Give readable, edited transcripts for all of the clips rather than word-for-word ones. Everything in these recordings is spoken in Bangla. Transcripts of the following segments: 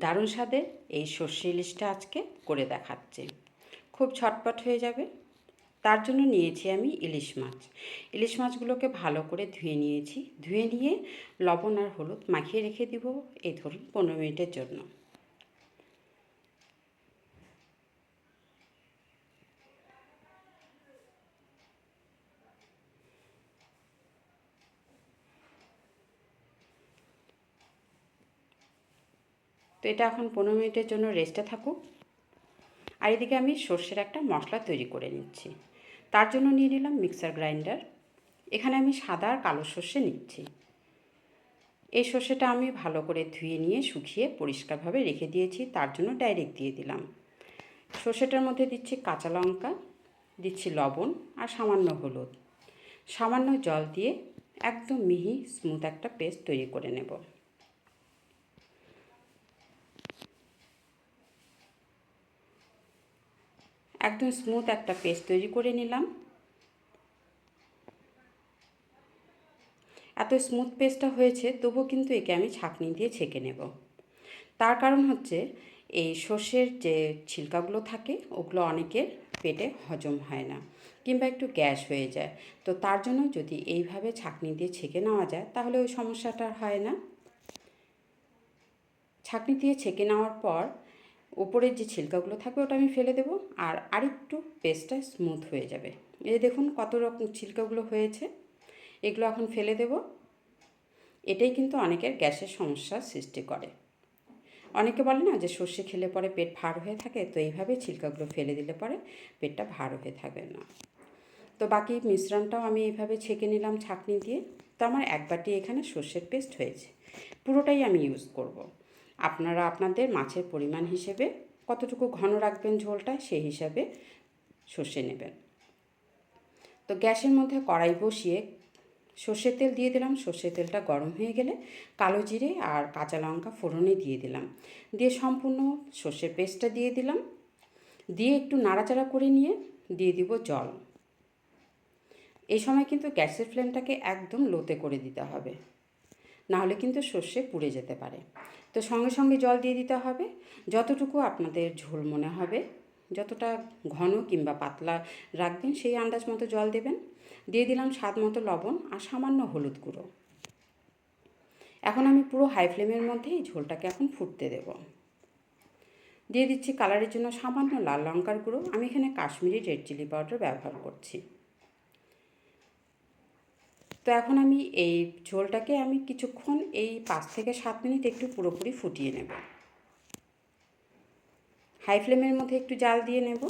দারুণ স্বাদের এই সর্ষে ইলিশটা আজকে করে দেখাচ্ছি। খুব ঝটপট হয়ে যাবে। তার জন্য নিয়েছি আমি ইলিশ মাছ। ইলিশ মাছগুলোকে ভালো করে ধুয়ে নিয়েছি। ধুয়ে নিয়ে লবণ আর হলুদ মাখিয়ে রেখে দিব এই ধরুন 15 মিনিটের জন্য। তো এটা এখন 15 মিনিটের জন্য রেস্টে থাকুক। আর এদিকে আমি সর্ষের একটা মশলা তৈরি করে নিচ্ছি। তার জন্য নিয়ে নিলাম মিক্সার গ্রাইন্ডার। এখানে আমি সাদা আর কালো সর্ষে নিচ্ছি। এই সর্ষেটা আমি ভালো করে ধুয়ে নিয়ে শুকিয়ে পরিষ্কারভাবে রেখে দিয়েছি, তার জন্য ডাইরেক্ট দিয়ে দিলাম। সর্ষেটার মধ্যে দিচ্ছি কাঁচা লঙ্কা, দিচ্ছি লবণ আর সামান্য হলুদ। সামান্য জল দিয়ে একদম মিহি স্মুথ একটা পেস্ট তৈরি করে নেব। একদম স্মুথ একটা পেস্ট তৈরি করে নিলাম। এত স্মুথ পেস্টটা হয়েছে, তবুও কিন্তু একে আমি ছাঁকনি দিয়ে ছেঁকে নেব। তার কারণ হচ্ছে এই সর্ষের যে ছিলকাগুলো থাকে ওগুলো অনেকের পেটে হজম হয় না, কিংবা একটু গ্যাস হয়ে যায়। তো তার জন্য যদি এইভাবে ছাঁকনি দিয়ে ছেঁকে নেওয়া যায় তাহলে ওই সমস্যাটা আর হয় না। ছাঁকনি দিয়ে ছেঁকে নেওয়ার পর উপরের যে ছিলকাগুলো থাকবে ওটা আমি ফেলে দেবো, আর আরেকটু পেস্টটা স্মুথ হয়ে যাবে। এই দেখুন কত রকম ছিলকাগুলো হয়েছে। এগুলো এখন ফেলে দেব। এটাই কিন্তু অনেকের গ্যাসের সমস্যার সৃষ্টি করে। অনেকে বলে না যে সর্ষে খেলে পরে পেট ভার হয়ে থাকে, তো এইভাবে ছিলকাগুলো ফেলে দিলে পরে পেটটা ভার হয়ে থাকবে না। তো বাকি মিশ্রণটাও আমি এইভাবে ছেঁকে নিলাম ছাঁকনি দিয়ে। তো আমার এক বাটি এখানে সর্ষের পেস্ট হয়েছে, পুরোটাই আমি ইউজ করব। আপনারা আপনাদের মাছের পরিমাণ হিসেবে কতটুকু ঘন রাখবেন ঝোলটা সেই হিসাবে সর্ষে নেবেন। তো গ্যাসের মধ্যে কড়াই বসিয়ে সর্ষের তেল দিয়ে দিলাম। সর্ষের তেলটা গরম হয়ে গেলে কালো জিরে আর কাঁচা লঙ্কা ফোড়নে দিয়ে দিলাম। দিয়ে সম্পূর্ণ সর্ষের পেস্টটা দিয়ে দিলাম। দিয়ে একটু নাড়াচাড়া করে নিয়ে দিয়ে দিব জল। এই সময় কিন্তু গ্যাসের ফ্লেমটাকে একদম লোতে করে দিতে হবে, নাহলে কিন্তু সর্ষে পুড়ে যেতে পারে। তো সঙ্গে সঙ্গে জল দিয়ে দিতে হবে। যতটুকু আপনাদের ঝোল মনে হবে, যতটা ঘন কিংবা পাতলা রাখবেন সেই আন্দাজ মতো জল দেবেন। দিয়ে দিলাম স্বাদ মতো লবণ আর সামান্য হলুদ গুঁড়ো। এখন আমি পুরো হাই ফ্লেমের মধ্যেই ঝোলটাকে এখন ফুটতে দেব। দিয়ে দিচ্ছি কালারের জন্য সামান্য লাল লঙ্কার গুঁড়ো। আমি এখানে কাশ্মীরি রেড চিলি পাউডার ব্যবহার করছি। তো এখন আমি এই ঝোলটাকে আমি কিছুক্ষণ এই 5 থেকে 7 মিনিট একটু পুরোপুরি ফুটিয়ে নেব। হাই ফ্লেমের মধ্যে একটু জাল দিয়ে নেব।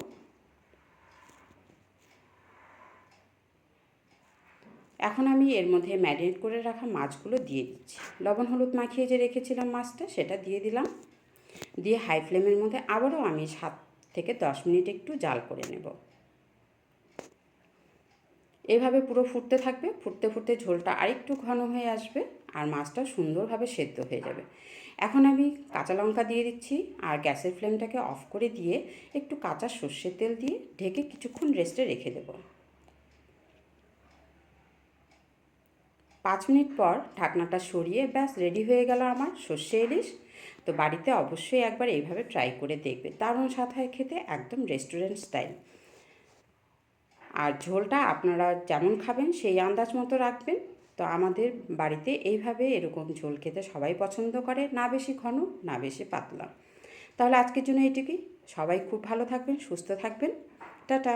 এখন আমি এর মধ্যে ম্যারিনেট করে রাখা মাছগুলো দিয়ে দিচ্ছি। লবণ হলুদ মাখিয়ে যে রেখেছিলাম মাছটা, সেটা দিয়ে দিলাম। দিয়ে হাই ফ্লেমের মধ্যে আবারও আমি 7 থেকে 10 মিনিট একটু জাল করে নেব। এভাবে পুরো ফুটতে থাকবে। ফুটতে ফুটতে ঝোলটা আরেকটু ঘন হয়ে আসবে আর মাছটা সুন্দরভাবে সেদ্ধ হয়ে যাবে। এখন আমি কাঁচা লঙ্কা দিয়ে দিচ্ছি আর গ্যাসের ফ্লেমটাকে অফ করে দিয়ে একটু কাঁচা সর্ষের তেল দিয়ে ঢেকে কিছুক্ষণ রেস্টে রেখে দেব। 5 মিনিট পর ঢাকনাটা সরিয়ে ব্যাস রেডি হয়ে গেল আমার সর্ষে ইলিশ। তো বাড়িতে অবশ্যই একবার এইভাবে ট্রাই করে দেখবে, দারুণ স্বাদ হয় খেতে, একদম রেস্টুরেন্ট স্টাইল। আর ঝোলটা আপনারা যেমন খাবেন সেই আন্দাজ মতো রাখবেন। তো আমাদের বাড়িতে এইভাবে এরকম ঝোল খেতে সবাই পছন্দ করে, না বেশি ঘন না বেশি পাতলা। তাহলে আজকের জন্য এইটুকুই। সবাই খুব ভালো থাকবেন, সুস্থ থাকবেন। টাটা।